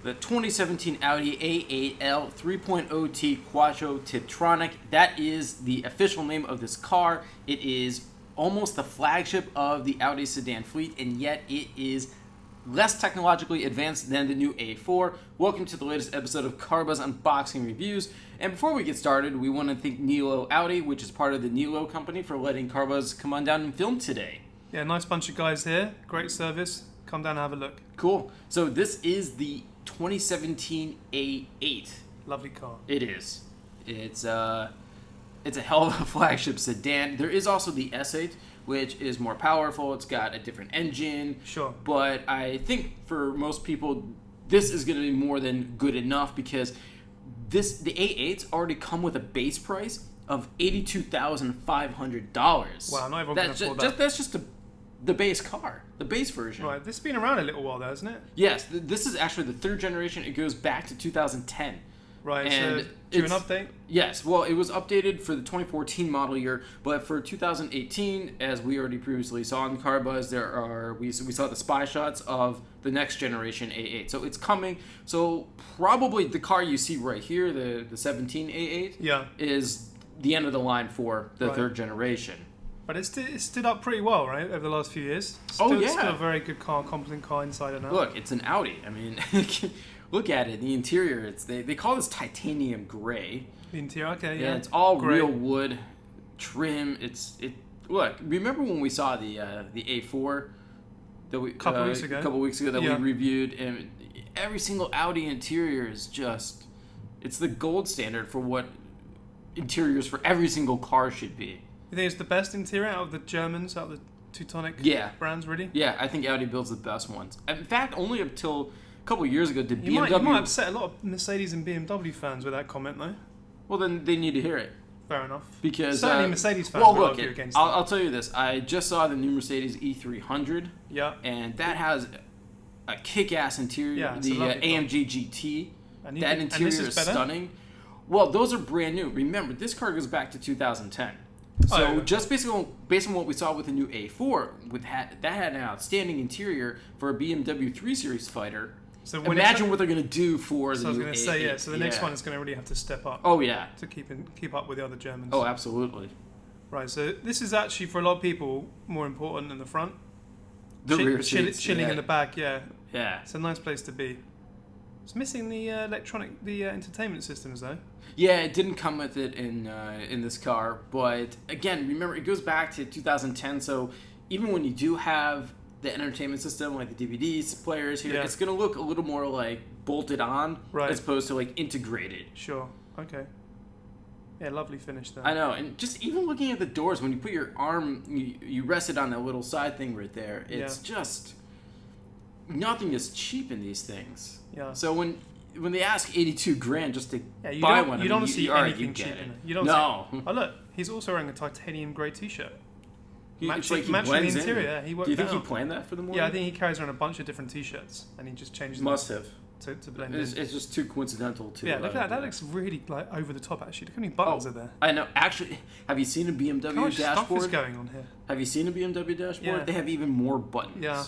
the 2017 Audi A8L 3.0T Quattro Tiptronic. That is the official name of this car. It is almost the flagship of the Audi sedan fleet, and yet it is less technologically advanced than the new A4. Welcome to the latest episode of CarBuzz Unboxing Reviews. And before we get started, we want to thank Nilo Audi, which is part of the Nilo company, for letting CarBuzz come on down and film today. Yeah, nice bunch of guys here. Great service. Come down and have a look. Cool. So this is the 2017 A8. Lovely car. It is. It's a hell of a flagship sedan. There is also the S8, which is more powerful. It's got a different engine. Sure. But I think for most people, this is going to be more than good enough because the A8s already come with a base price of $82,500. Wow, not everyone can afford that. That's just the base car, the base version. Right, this has been around a little while though, hasn't it? Yes, this is actually the third generation. It goes back to 2010. Right, and so do an update? Yes, well, it was updated for the 2014 model year, but for 2018, as we already previously saw in CarBuzz, we saw the spy shots of the next generation A8. So it's coming. So probably the car you see right here, the 17 A8, is the end of the line for the third generation. But it stood up pretty well, right, over the last few years. Still a very good car, competent car inside and out. Look, it's an Audi. I mean, look at it. The interior, they call this titanium gray. The interior, okay, yeah. It's all gray. Real wood trim. Look, remember when we saw the A4 that we couple weeks ago that we reviewed, and every single Audi interior is just, it's the gold standard for what interiors for every single car should be. You think it's the best interior out of the Germans, out of the Teutonic brands, really? Yeah, I think Audi builds the best ones. In fact, only up till a couple of years ago did BMW... You might upset a lot of Mercedes and BMW fans with that comment, though. Well, then they need to hear it. Fair enough. Because certainly Mercedes fans will argue against it. I'll tell you this. I just saw the new Mercedes E300. Yeah. And that has a kick-ass interior. Yeah, the AMG GT. That interior is stunning. Well, those are brand new. Remember, this car goes back to 2010. So just based on what we saw with the new A4, that had an outstanding interior for a BMW 3 Series fighter. So imagine what they're going to do for the new A8. So I was going to say, so the next one is going to really have to step up. Oh, yeah. To keep up with the other Germans. Oh, absolutely. Right, so this is actually, for a lot of people, more important than the front. The rear seats. Chilling in the back, yeah. Yeah. It's a nice place to be. It's missing the entertainment systems, though. Yeah, it didn't come with it in this car, but again, remember, it goes back to 2010, so even when you do have the entertainment system, like the DVD players here, it's going to look a little more like bolted on, as opposed to like integrated. Sure, okay. Yeah, lovely finish there. I know, and just even looking at the doors, when you put your arm, you rest it on that little side thing right there, it's just, nothing is cheap in these things. Yeah. So when they ask $82,000 just to buy one, you don't see anything cheap in it. You don't. No. Oh look, he's also wearing a titanium grey T-shirt. Matching the interior. He worked. Do you think he planned that for the morning? Yeah, I think he carries around a bunch of different T-shirts, and he just changes them. Must have to blend in. It's just too coincidental to. Yeah, look at that. That looks really like over the top. Actually, look how many buttons are there. I know. Actually, have you seen a BMW dashboard? How much stuff is going on here? Have you seen a BMW dashboard? Yeah. They have even more buttons. Yeah.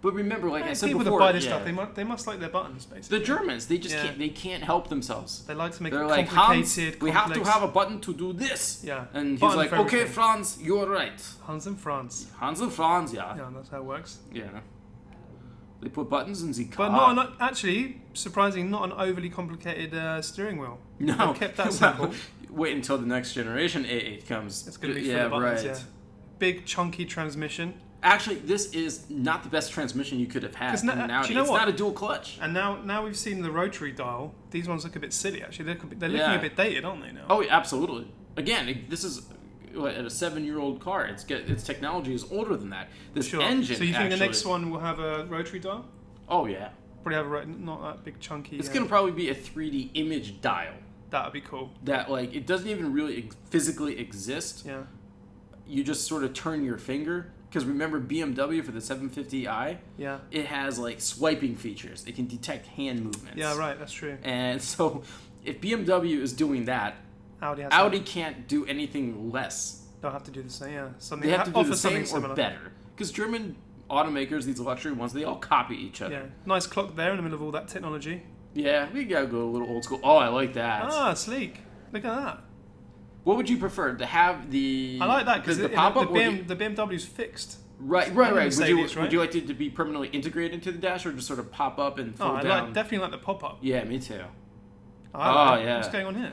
But remember, like I said before, people that buy this stuff, they must like their buttons, basically. The Germans, they just can't help themselves. They like to make They're it like, complicated. we have to have a button to do this. Yeah. And he's like, okay, Franz, you're right. Hans and Franz. Hans and Franz, yeah. Yeah, that's how it works. Yeah. They put buttons in the car. But not actually, surprisingly, not an overly complicated steering wheel. No. They've kept that simple. Wait until the next generation A8 comes. It's going to be full of buttons, yeah. Big, chunky transmission. Actually, this is not the best transmission you could have had. Do you know it's not a dual clutch. And now we've seen the rotary dial. These ones look a bit silly, actually. They're looking a bit dated, aren't they, now? Oh, absolutely. Again, this is a 7-year-old car. Its technology is older than that. This engine. So you think the next one will have a rotary dial? Oh, yeah. Probably have not that big chunky. It's going to probably be a 3D image dial. That would be cool. That, like, it doesn't even really physically exist. Yeah. You just sort of turn your finger. Because remember, BMW for the 750i, it has like swiping features. It can detect hand movements. Yeah, right, that's true. And so, if BMW is doing that, Audi can't do anything less. They'll have to do the same, yeah. They have to do the same or better. Because German automakers, these luxury ones, they all copy each other. Yeah, nice clock there in the middle of all that technology. Yeah, we gotta go a little old school. Oh, I like that. Ah, sleek. Look at that. What would you prefer to have the? I like that because the pop-up the BMW's fixed. Right. Mercedes, would you like it to be permanently integrated into the dash, or just sort of pop up and fold down? Definitely like the pop-up. Yeah, me too. Yeah. What's going on here?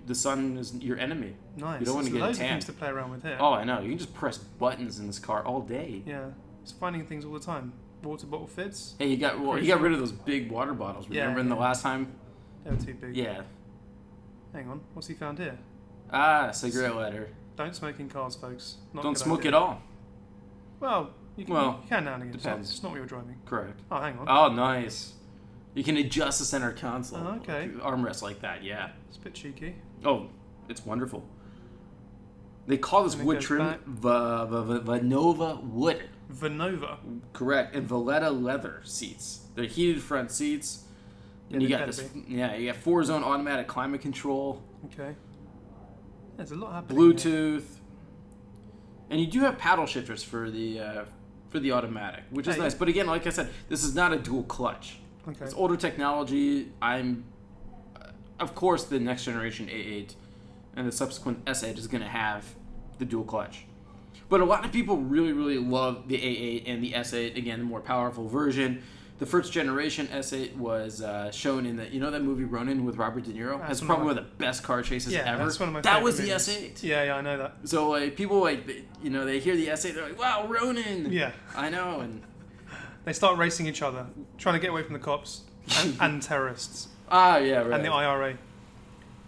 The sun is your enemy. Nice. You don't want to get loads tan. of things to play around with here. Oh, I know. You can just press buttons in this car all day. Yeah, it's finding things all the time. Water bottle fits. Hey, you got rid of those big water bottles. Remember in the last time? They were too big. Yeah. Hang on. What's he found here? Cigarette lighter. Don't smoke in cars, folks. Don't smoke at all. Well, you can now and again. Depends. It's not what you're driving. Correct. Oh, hang on. Oh, nice. You can adjust the center console. Oh, okay. Armrest like that, yeah. It's a bit cheeky. Oh, it's wonderful. They call this wood trim Vanova wood. Vanova. Correct. And Valletta leather seats. They're heated front seats. And you got this. Yeah, you got 4-zone automatic climate control. Okay. There's a lot happening. Bluetooth. And you do have paddle shifters for the automatic, which is nice. But again, like I said, this is not a dual clutch. Okay. It's older technology. Of course, the next generation A8 and the subsequent S8 is going to have the dual clutch. But a lot of people really, really love the A8 and the S8. Again, the more powerful version. The first generation S8 was shown in that movie Ronin with Robert De Niro. That's probably one of the best car chases ever. That's one of my that was movies. The S8. Yeah, I know that. So people they hear the S8, they're like, wow, Ronin. Yeah. I know. And they start racing each other, trying to get away from the cops and terrorists. Ah, yeah, right. And the IRA.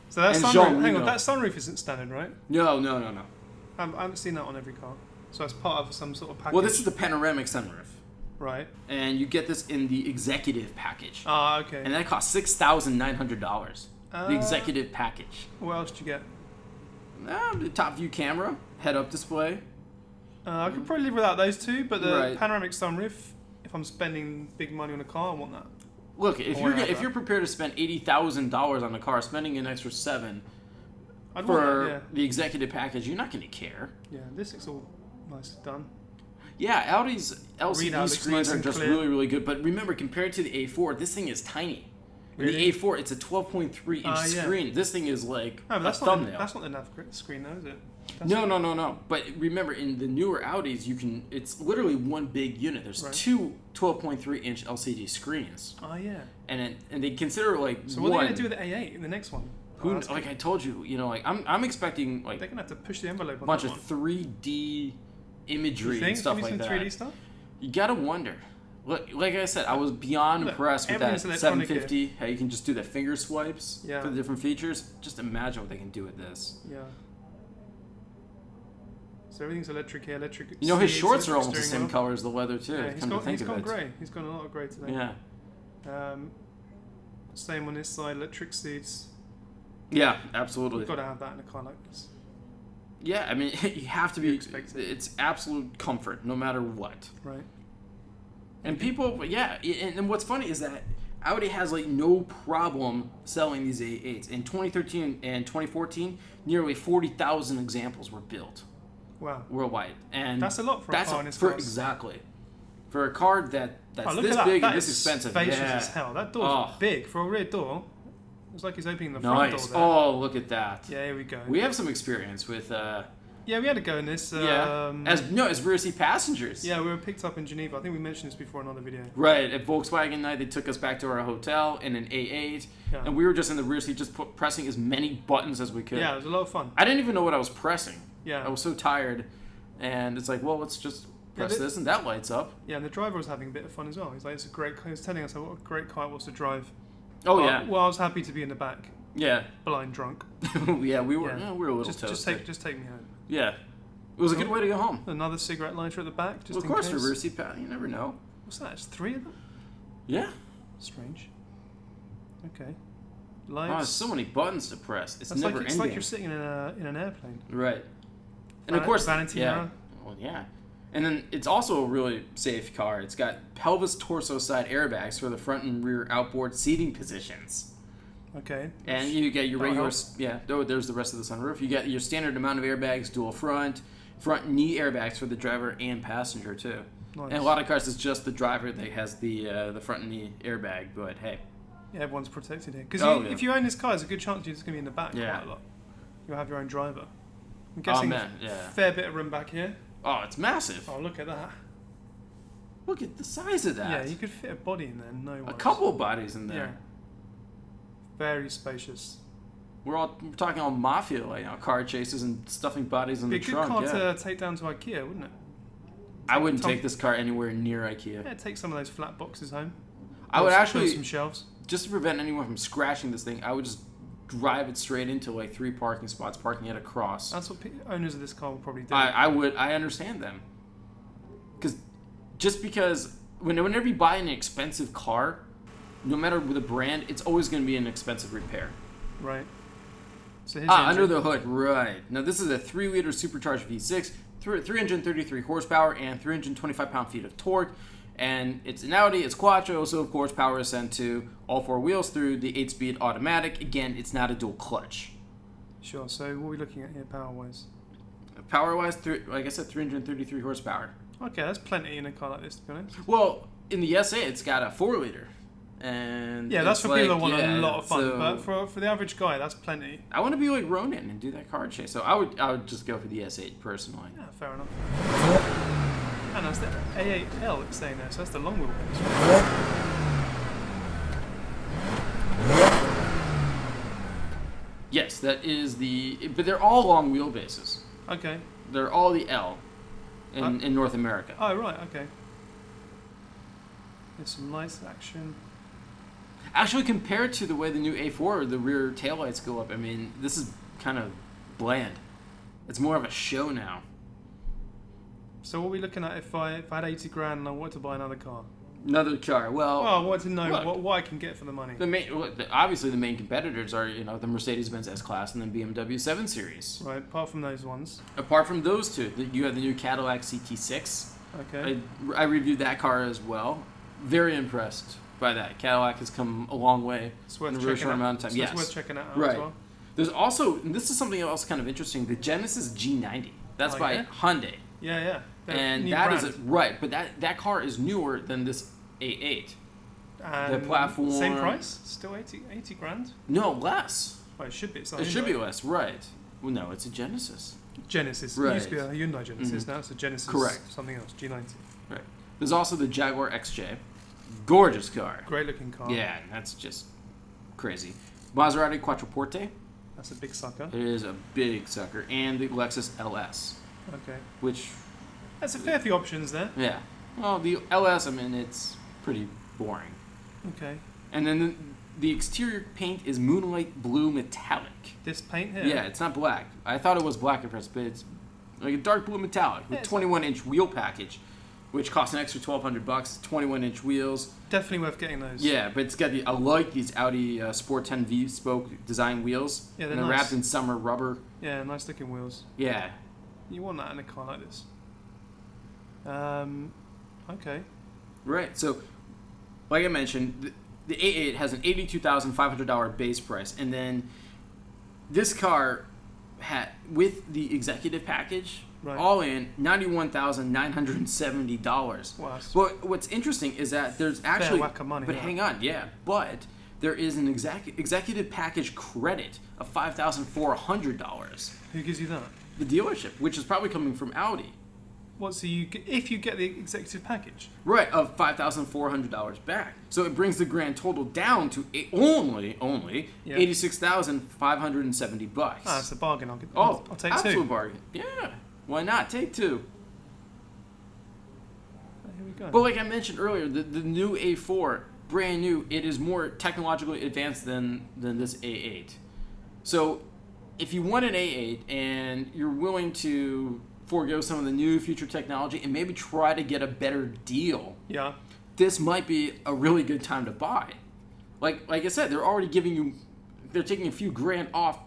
So that sunroof isn't standard, right? No. I haven't seen that on every car. So it's part of some sort of package. Well, this is the panoramic sunroof. Right. And you get this in the executive package. Ah, okay. And that costs $6,900. The executive package. What else did you get? The top view camera, head-up display. I could probably live without those two, but the panoramic sunroof, if I'm spending big money on a car, I want that. Look, if you're prepared to spend $80,000 on a car, spending an extra $7,000 for the executive package, you're not going to care. Yeah, this looks all nicely done. Yeah, Audi's LCD screens are just really, really good. But remember, compared to the A4, this thing is tiny. Really? The A4, it's a 12.3-inch screen. This thing is like a thumbnail. That's not the nav screen, though, is it? No. But remember, in the newer Audis, it's literally one big unit. There's two 12.3-inch LCD screens. Oh, yeah. And they consider So what are they going to do with the A8 in the next one? Like I told you, I'm expecting like they're going to have to push the envelope on a bunch of 3D imagery and stuff like that. 3D stuff? You gotta wonder. Like I said, I was beyond impressed with that 750. How you can just do the finger swipes for the different features. Just imagine what they can do with this. Yeah. So everything's electric here, electric. His shorts are almost the same color as the leather too. Yeah, he's gone grey. He's gone a lot of grey today. Yeah. Same on this side, electric seats. Yeah, absolutely. You've got to have that in a car like this. Yeah, I mean, you have to be. It's absolute comfort, no matter what. Right. And people, and what's funny is that Audi has like no problem selling these A8s. In 2013 and 2014, nearly 40,000 examples were built. Wow. Worldwide, and that's a lot for a car in this class. Exactly. For a car that's this big and this expensive. Spacious as hell. That door's big for a rear door. It's like he's opening the front door there. Oh, look at that. Yeah, here we go. We have some experience with. Yeah, we had to go in this. As rear seat passengers. Yeah, we were picked up in Geneva. I think we mentioned this before in another video. Right, at Volkswagen night, they took us back to our hotel in an A8, and we were just in the rear seat, just pressing as many buttons as we could. Yeah, it was a lot of fun. I didn't even know what I was pressing. Yeah. I was so tired, and it's like, well, let's just press this, and that lights up. Yeah, and the driver was having a bit of fun as well. He's like, it's a great car. He was telling us what a great car it was to drive. Oh, yeah. Well, I was happy to be in the back. Yeah. Blind drunk. Yeah, we were. Yeah. We were a little toasted. Just take me home. Yeah. It was a good way to go home. Another cigarette lighter at the back, just of course, for rear seat pass. You never know. What's that? It's 3 of them? Yeah. Strange. Okay. Lights. Oh, there's so many buttons to press. It's never ending. It's like you're sitting in an airplane. Right. And of course, vanity mirror. Well, yeah. And then it's also a really safe car. It's got pelvis, torso, side airbags for the front and rear outboard seating positions. Okay. And you get your regular, oh, there's the rest of the sunroof. You get your standard amount of airbags, dual front knee airbags for the driver and passenger too. Nice. And a lot of cars, it's just the driver that has the front knee airbag. But hey, yeah, everyone's protected here. Because if you own this car, there's a good chance you're just going to be in the back quite a lot. You'll have your own driver. I'm guessing fair bit of room back here. Oh, it's massive. Oh, look at that. Look at the size of that. Yeah, you could fit a body in there, no worries. A couple of bodies in there. Yeah. Very spacious. We're talking all mafia, like car chases and stuffing bodies in the trunk. It'd be a good car to take down to IKEA, wouldn't it? I wouldn't take this car anywhere near IKEA. Yeah, take some of those flat boxes home. I would actually some shelves. Just to prevent anyone from scratching this thing. I would just drive it straight into like 3 parking spots, parking it across. That's what owners of this car will probably do. I understand them. Because whenever you buy an expensive car, no matter the brand, it's always going to be an expensive repair. Right. So under the hood, right. Now this is a 3-liter supercharged V6, 333 horsepower and 325 pound-feet of torque. And it's an Audi, it's quattro, so of course power is sent to all 4 wheels through the 8-speed automatic. Again, it's not a dual clutch. Sure, so what are we looking at here power-wise? Power-wise, like I said, 333 horsepower. Okay, that's plenty in a car like this, to be honest. Well, in the S8, it's got a 4-liter. And yeah, that's for people that want a lot of fun. But for the average guy, that's plenty. I want to be like Ronin and do that car chase. So I would just go for the S8 personally. Yeah, fair enough. And that's the A8L it's saying there, so that's the long wheelbase. Yes, that is but they're all long wheelbases. Okay. They're all the L in North America. Oh, right, okay. There's some nice action. Actually, compared to the way the new A4, the rear taillights go up, I mean, this is kind of bland. It's more of a show now. So what are we looking at if I had 80 grand and I wanted to buy another car? Another car. Well, I wanted to know what I can get for the money. Obviously, the main competitors are the Mercedes-Benz S-Class and then BMW 7 Series. Right. Apart from those ones. Apart from those two, you have the new Cadillac CT6. Okay. I reviewed that car as well. Very impressed by that. Cadillac has come a long way in a very short amount of time. It's worth checking out right. as well. There's also, and this is something else kind of interesting, the Genesis G90. That's by Hyundai. Yeah. And that brand. But that car is newer than this A8. The platform. Same price? Still 80 grand? No, less. Well, it should be. It should be less, right. Well, no, it's a Genesis. Genesis. Right. It used to be a Hyundai Genesis. Now it's a Genesis. Correct. Something else. G90. Right. There's also the Jaguar XJ. Gorgeous car. Great looking car. Yeah, that's just crazy. Maserati Quattroporte. That's a big sucker. It is a big sucker. And the Lexus LS. Okay. Which... That's a fair few options there. Yeah. Well, the LS, I mean, it's pretty boring. Okay. And then the exterior paint is Moonlight Blue Metallic. This paint here? Yeah, it's not black. I thought it was black at first, but it's like a dark blue metallic with 21-inch wheel package, which costs an extra $1,200. 21-inch wheels. Definitely worth getting those. Yeah, but it's got I like these Audi Sport 10 V-spoke design wheels. Yeah, they're wrapped in summer rubber. Yeah, nice looking wheels. Yeah. You want that in a car like this. Okay. Right. So, like I mentioned, the A8 has an $82,500 base price, and then this car with the executive package, all in $91,970. Wow. Well, what's interesting is that there's actually fair whack of money. But hang on, but there is an executive package credit of $5,400. Who gives you that? The dealership, which is probably coming from Audi. What? So if you get the executive package, right, of $5,400 back, so it brings the grand total down to only $86,570. That's a bargain. I'll take absolute two. Bargain. Yeah, why not? Take two. Here we go. But like I mentioned earlier, the new A4, brand new, it is more technologically advanced than this A8. So if you want an A8 and you're willing to forego some of the new future technology and maybe try to get a better deal, this might be a really good time to buy. Like I said, they're taking a few grand off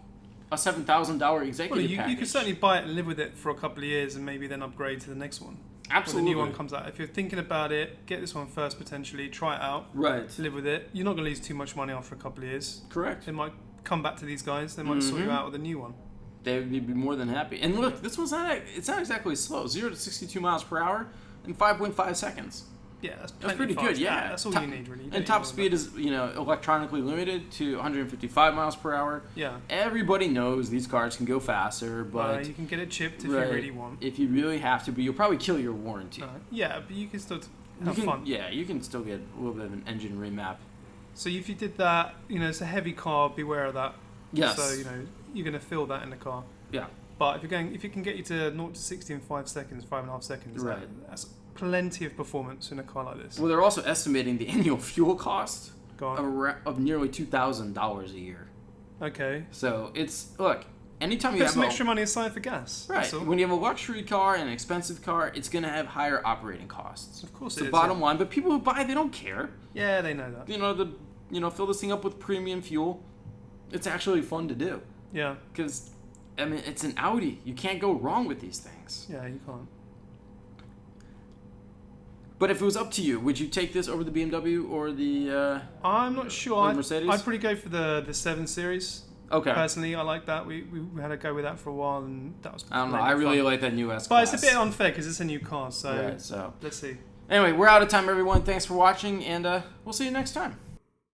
a $7,000 executive package. You could certainly buy it and live with it for a couple of years and maybe then upgrade to the next one. Absolutely. When the new one comes out. If you're thinking about it, get this one first potentially, try it out. Right. Live with it. You're not going to lose too much money after a couple of years. Correct. It might come back to these guys. They might sort you out with a new one. They would be more than happy. And look, this one's not exactly slow. 0 to 62 miles per hour, in 5.5 seconds. Yeah, that's pretty fast. good. Yeah, that's all you need really. And top speed is electronically limited to 155 miles per hour. Yeah. Everybody knows these cars can go faster, but you can get it chipped if you really want. If you really have to, but you'll probably kill your warranty. Yeah, but you can still have fun. Yeah, you can still get a little bit of an engine remap. So if you did that, it's a heavy car. Beware of that. Yes. So you're going to feel that in the car. Yeah. But if it can get you to 0 to 60 in 5 seconds, 5.5 seconds, that's plenty of performance in a car like this. Well, they're also estimating the annual fuel cost of nearly $2,000 a year. Okay. So anytime you put have some extra money aside for gas. Right. When you have a luxury car and an expensive car, it's going to have higher operating costs. Of course, it's the bottom line. But people who buy, they don't care. Yeah, they know that. Fill this thing up with premium fuel. It's actually fun to do. Yeah. Because it's an Audi. You can't go wrong with these things. Yeah, you can't. But if it was up to you, would you take this over the BMW or the? I'm not sure. The Mercedes? I'd probably go for the 7 Series. Okay. Personally, I like that. We had to go with that for a while, and that was. I don't know. I really like that new S-Class. But it's a bit unfair because it's a new car. So let's see. Anyway, we're out of time, everyone. Thanks for watching, and we'll see you next time.